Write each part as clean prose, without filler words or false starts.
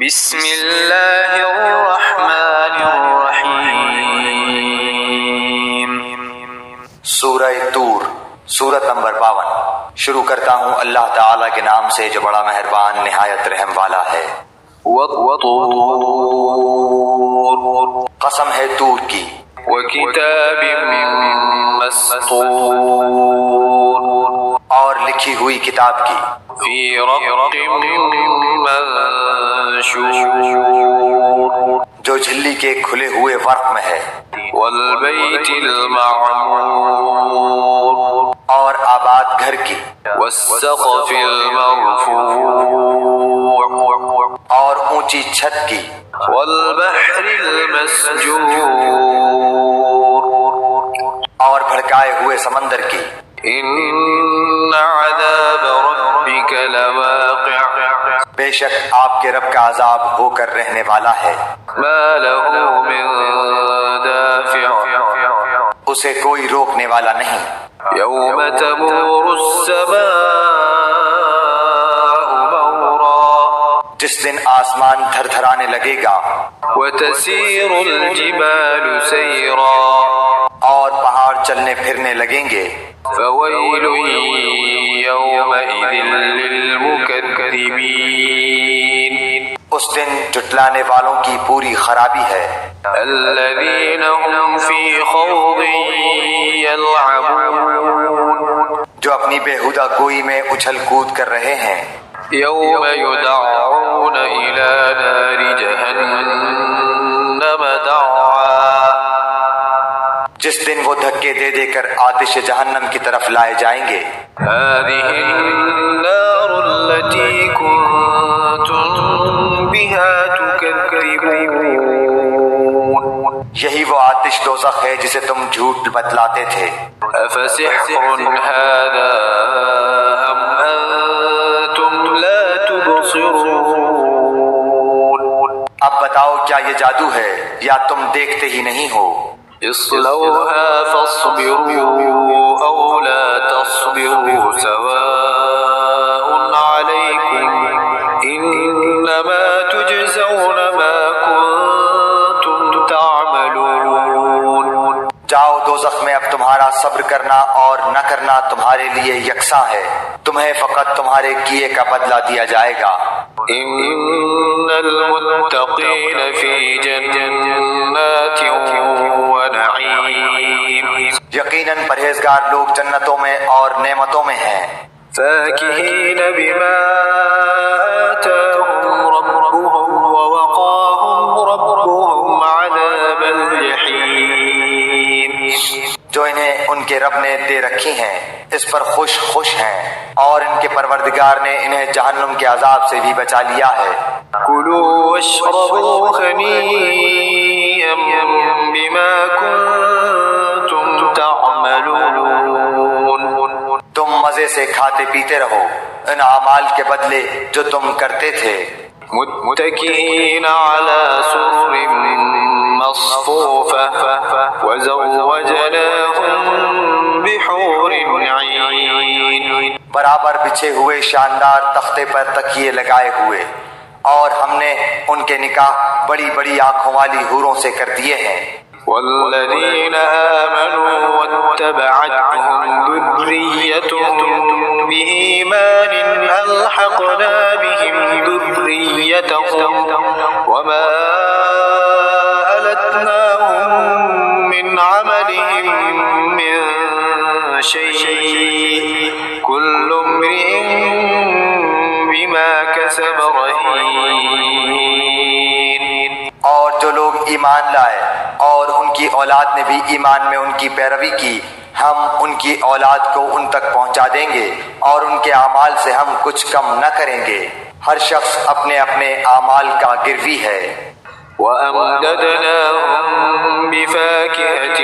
بسم اللہ الرحمن الرحیم۔ سورہ طور، سورت نمبر 52۔ شروع کرتا ہوں اللہ تعالیٰ کے نام سے جو بڑا مہربان نہایت رحم والا ہے۔ والطور، قسم ہے طور کی، وکتاب مسطور، اور لکھی ہوئی کتاب کی، فی رق منشور، جو جھلی کے کھلے ہوئے ورق میں ہے، والبیت المعمور، اور آباد گھر کی، والسقف المرفوع، اور اونچی چھت کی، والبحر المسجور، اور بھڑکائے ہوئے سمندر کی۔ ان عذاب ربک لواقع، بے شک آپ کے رب کا عذاب ہو کر رہنے والا ہے، ما له من دافع، اسے کوئی روکنے والا نہیں۔ یوم تمور السماء مورا، جس دن آسمان تھر تھرانے لگے گا، وتسیر الجبال سیرا، اور پہاڑ چلنے پھرنے لگیں گے۔ فویل یومئذ للمکذبین، اس دن جھٹلانے والوں کی پوری خرابی ہے، الذین هم فی خوض یلعبون، جو اپنی بےہودہ گوئی میں اچھل کود کر رہے ہیں۔ یوم یدعون الی نار جہنم دعا، جس دن وہ دھکے دے دے کر آتش جہنم کی طرف لائے جائیں گے۔ هذه النار التي كنتم بها تكذبون، یہی وہ آتش دوزخ ہے جسے تم جھوٹ بتلاتے تھے۔ افسحر هذا ام انتم لا تبصرون، اب بتاؤ کیا یہ جادو ہے یا تم دیکھتے ہی نہیں ہو؟ اصلوها فاصبروا او لا تصبروا سواء عليكم انما تجزون ما كنتم تعملون، جاؤ دوزخ میں، اب تمہارا صبر کرنا اور نہ کرنا تمہارے لیے یکساں ہے، تمہیں فقط تمہارے کیے کا بدلہ دیا جائے گا۔ ان المتقین فی جنات ونعیم، یقیناً پرہیزگار لوگ جنتوں میں اور نعمتوں میں ہیں، فاکہین بما آتاہم ربهم ووقاہم ربهم عذاب الجحیم، جو انہیں ان کے رب نے دے رکھی ہیں اس پر خوش ہیں، اور ان کے پروردگار نے انہیں جہنم کے عذاب سے بھی بچا لیا ہے۔ کلوا واشربوا ہنیئا بما کنتم تعملون، تم مزے سے کھاتے پیتے رہو ان اعمال کے بدلے جو تم کرتے تھے۔ متکئین علی سرر مصفوفہ وزوجناہم بحور عین، برابر بچھے ہوئے شاندار تختے پر تکیے لگائے ہوئے، اور ہم نے ان کے نکاح بڑی بڑی آنکھوں والی حوروں سے کر دیے ہیں۔ والذین آمنوا واتبعتهم ذریتهم بإیمان الحقنا بهم ذریتهم وما ألتناهم من عملهم من شيء كل امرئ بما كسب رهين، اور جو لوگ ایمان لائے اور ان کی اولاد نے بھی ایمان میں ان کی پیروی کی، ہم ان کی اولاد کو ان تک پہنچا دیں گے اور ان کے اعمال سے ہم کچھ کم نہ کریں گے، ہر شخص اپنے اپنے اعمال کا گروی ہے۔ وَأَمْدَدْنَاهُمْ بِفَاكِهَةٍ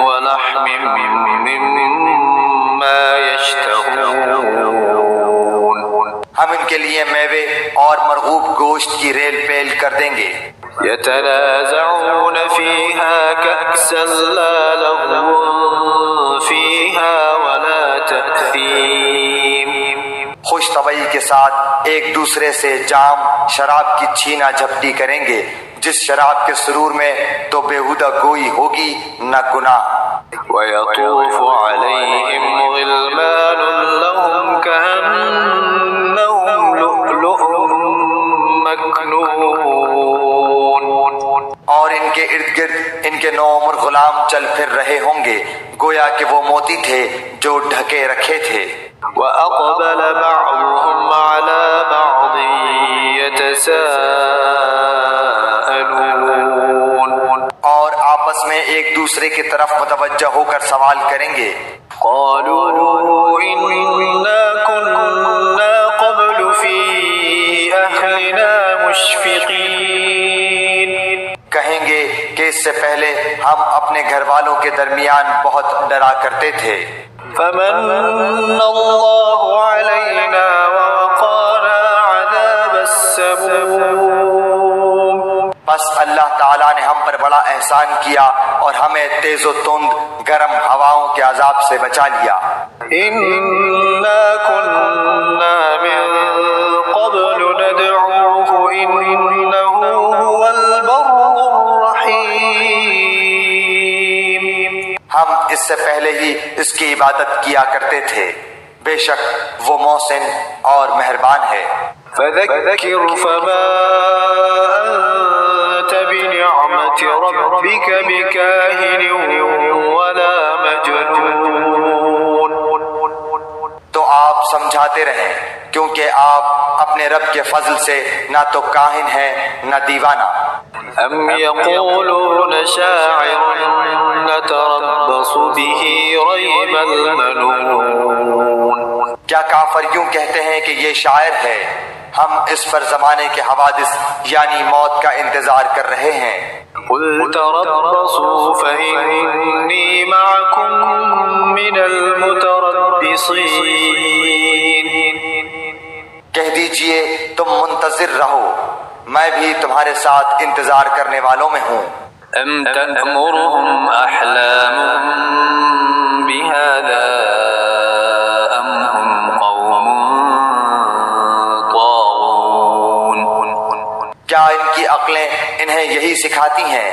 وَلَحْمٍ مِّمَّا يَشْتَهُونَ، ہم ان کے لیے میوے اور مرغوب گوشت کی ریل پیل کر دیں گے۔ يَتَنَازَعُونَ فِيهَا كَأْسًا لَّا لَغْوٌ فِيهَا وَلَا تَأْثِيمٌ، گوش طبعی کے ساتھ ایک دوسرے سے جام شراب کی چھینا جھپٹی کریں گے، جس شراب کے سرور میں تو بےہودہ گوئی ہوگی نہ گناہ۔ وَيَطُوفُ عَلَيْهِمْ غِلْمَانٌ لَهُمْ كَأَنَّهُمْ لُؤْلُؤٌ مَكْنُونٌ، اور ان کے ارد گرد ان کے نوعمر غلام چل پھر رہے ہوں گے گویا کہ وہ موتی تھے جو ڈھکے رکھے تھے۔ وَأَقْبَلَ بَعْضُهُمْ عَلَى بَعْضٍ يَتَسَاءَلُونَ، اور آپس میں ایک دوسرے کی طرف متوجہ ہو کر سوال کریں گے۔ قَالُوا إِنَّا كُنَّا قَبْلُ فِي أَهْلِنَا مُشْفِقِينَ، کہیں گے کہ اس سے پہلے ہم اپنے گھر والوں کے درمیان بہت ڈرا کرتے تھے۔ فَمَنَّ اللَّهُ عَلَيْنَا وَوَقَانَا عَذَابَ السَّمُومِ، بس اللہ تعالیٰ نے ہم پر بڑا احسان کیا اور ہمیں تیز و تند گرم ہواؤں کے عذاب سے بچا لیا۔ إِنَّا كُنَّا مِن قَبْلُ نَدْعُوهُ إِنَّهُ هُوَ الْبَرُّ الرَّحِيمُ، ہم اس سے پہلے ہی اس کی عبادت کیا کرتے تھے، بے شک وہ محسن اور مہربان ہے۔ فَذَكِّرْ فَمَا أَنْتَ بِنِعْمَةِ رَبِّكَ بِكَاهِنٍ وَلَا مَجْنُونٍ، تو آپ سمجھاتے رہیں کیونکہ آپ اپنے رب کے فضل سے نہ تو کاہن ہیں نہ دیوانہ۔ أَمْ يَقُولُونَ شَاعِرٌ نَتَرَبَّصُ بِهِ رَيْبَ الْمَنُونِ، کیا کافر یوں کہتے ہیں کہ یہ شاعر ہے، ہم اس پر زمانے کے حوادث یعنی موت کا انتظار کر رہے ہیں۔ قُلْ تَرَبَّصُوا فَإِنِّي مَعَكُمْ مِنَ الْمُتَرَبِّصِينَ، کہہ دیجئے تم منتظر رہو، میں بھی تمہارے ساتھ انتظار کرنے والوں میں ہوں۔ أَمْ تَأْمُرُهُمْ أَحْلَامُهُمْ بِهَذَا أَمْ هُمْ قَوْمٌ طَاغُونَ، کیا ان کی عقلیں انہیں یہی سکھاتی ہیں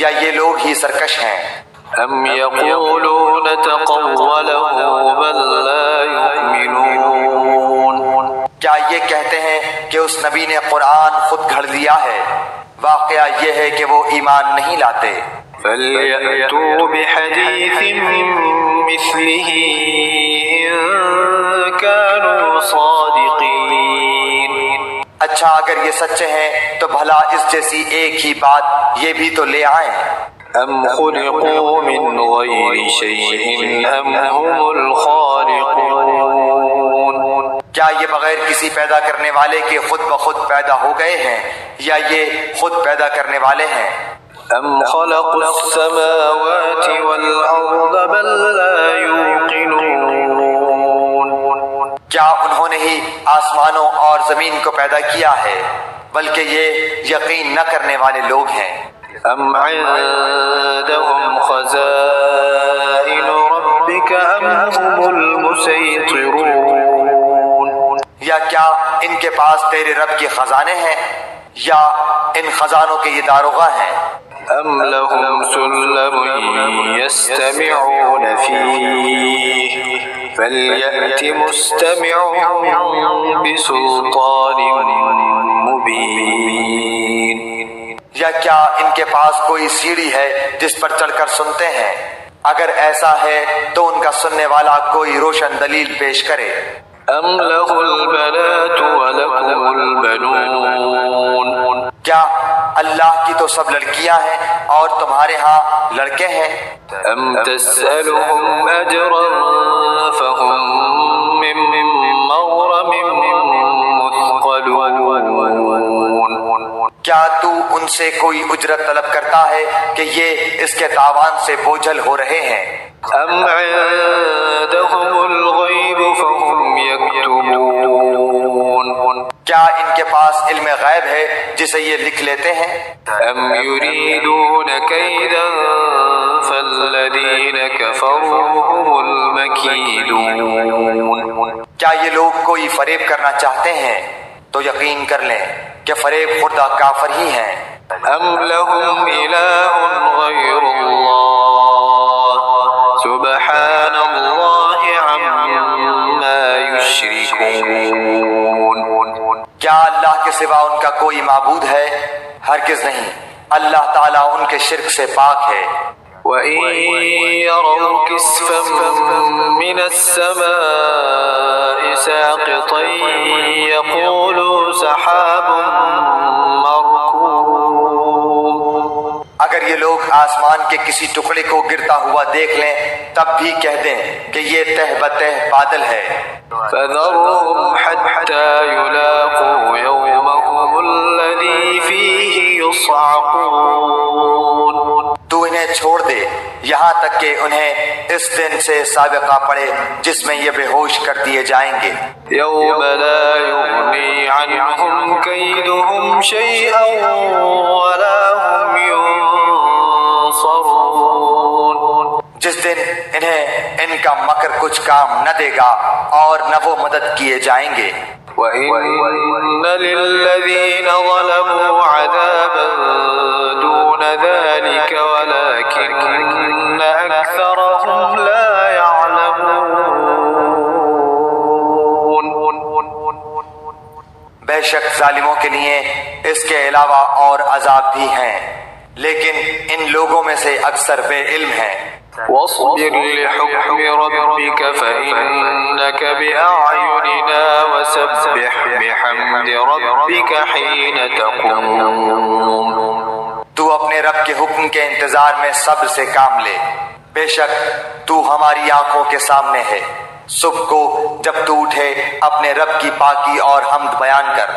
یا یہ لوگ ہی سرکش ہیں؟ أَمْ يَقُولُونَ تَقَوَّلَهُ بَل لَّا يُؤْمِنُونَ، کیا یہ کہتے ہیں کہ اس نبی نے قرآن خود گھڑ لیا ہے؟ واقعہ یہ ہے کہ وہ ایمان نہیں لاتے۔ فَلْيَأْتُوا بِحَدِيثٍ مِثْلِهِ إِن كَانُوا صَادِقِينَ، اچھا اگر یہ سچے ہیں تو بھلا اس جیسی ایک ہی بات یہ بھی تو لے آئیں۔ أَمْ خُلِقُوا مِنْ غَيْرِ شَيْءٍ أَمْ هُمُ الْخَالِقُونَ، کیا یہ بغیر کسی پیدا کرنے والے کے خود بخود پیدا ہو گئے ہیں یا یہ خود پیدا کرنے والے ہیں؟ أَمْ خَلَقُوا السَّمَاوَاتِ وَالْأَرْضَ بَل لَّا يُوقِنُونَ، کیا انہوں نے ہی آسمانوں اور زمین کو پیدا کیا ہے بلکہ یہ یقین نہ کرنے والے لوگ ہیں۔ أَمْ عِندَهُمْ خَزَائِنُ رَبِّكَ أَمْ هُمُ الْمُسَيْطِرُونَ، یا کیا ان کے پاس تیرے رب کے خزانے ہیں یا ان خزانوں کے یہ داروغہ ہیں؟ أَمْ لَهُمْ سُلَّمٌ يَسْتَمِعُونَ فِيهِ فَلْيَأْتِ مُسْتَمِعُهُم بِسُلْطَانٍ مُبِينٍ، یا کیا ان کے پاس کوئی سیڑھی ہے جس پر چڑھ کر سنتے ہیں؟ اگر ایسا ہے تو ان کا سننے والا کوئی روشن دلیل پیش کرے۔ أَمْ لَهُ الْبَنَاتُ وَلَكُمُ الْبَنُونَ، کیا اللہ کی تو سب لڑکیاں ہیں اور تمہارے ہاں لڑکے ہیں؟ أَمْ تَسْأَلُهُمْ أَجْرًا فَهُمْ مِنْ مَغْرَمٍ مُثْقَلُونَ، کیا تو ان سے کوئی اجرت طلب کرتا ہے کہ یہ اس کے تاوان سے بوجھل ہو رہے ہیں؟ أَمْ عِندَهُمُ الْغَيْبُ فَهُمْ يَكْتُبُونَ، کیا ان کے پاس علم غیب ہے جسے یہ لکھ لیتے ہیں؟ أَمْ يُرِيدُونَ كَيْدًا فالذين كفروا هم المكيدون کیا یہ لوگ کوئی فریب کرنا چاہتے ہیں تو یقین کر لیں کہ فریب خوردہ کافر ہی ہیں۔ ام لهم إله غير الله سبحان الله عما يشركون کیا اللہ کے سوا ان کا کوئی معبود ہے؟ ہرگز نہیں، اللہ تعالیٰ ان کے شرک سے پاک ہے۔ وَإِن يَرَوْا كِسْفًا مِّنَ السَّمَاءِ سَاقِطًا يَقُولُوا سَحَابٌ مَّرْكُومٌ اگر یہ لوگ آسمان کے کسی ٹکڑے کو گرتا ہوا دیکھ لیں تب بھی کہہ دیں کہ یہ تہ بتہ بادل ہے۔ فَذَرْهُمْ حَتَّى يُلَاقُوا يَوْمَهُمُ الَّذِي فِيهِ يُصْعَقُونَ تو انہیں چھوڑ دے یہاں تک کہ انہیں اس دن سے سابقہ پڑے جس میں یہ بے ہوش کر دیے جائیں گے۔ يَوْمَ لَا يُغْنِي عَنْهُمْ كَيْدُهُمْ شَيْئًا وَلَا هُمْ يُنصَرُونَ جس دن انہیں ان کا مکر کچھ کام نہ دے گا اور نہ وہ مدد کیے جائیں گے۔ وَإِنَّ لِلَّذِينَ ظَلَمُوا عَذَابًا دُونَ ذَلِكَ وَلَكِنَّ أَكْثَرَهُمْ لَا يَعْلَمُونَ بے شک ظالموں کے لیے اس کے علاوہ اور عذاب بھی ہیں لیکن ان لوگوں میں سے اکثر بے علم ہیں۔ وَاصْبِرْ لِحُكْمِ رَبِّكَ فَإِنَّكَ بِأَعْيُنِنَا وَسَبِّحْ بِحَمْدِ رَبِّكَ حِينَ تَقُومُ تو اپنے رب کے حکم کے انتظار میں صبر سے کام لے، بے شک تو ہماری آنکھوں کے سامنے ہے۔ صبح کو جب تو اٹھے اپنے رب کی پاکی اور حمد بیان کر۔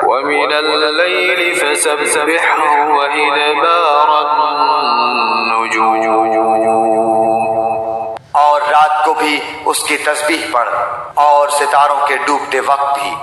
وَمِنَ اللَّيْلِ فَسَبِّحْهُ وَإِدْبَارَ النُّجُومِ اور رات کو بھی اس کی تسبیح پڑھ اور ستاروں کے ڈوبتے وقت بھی۔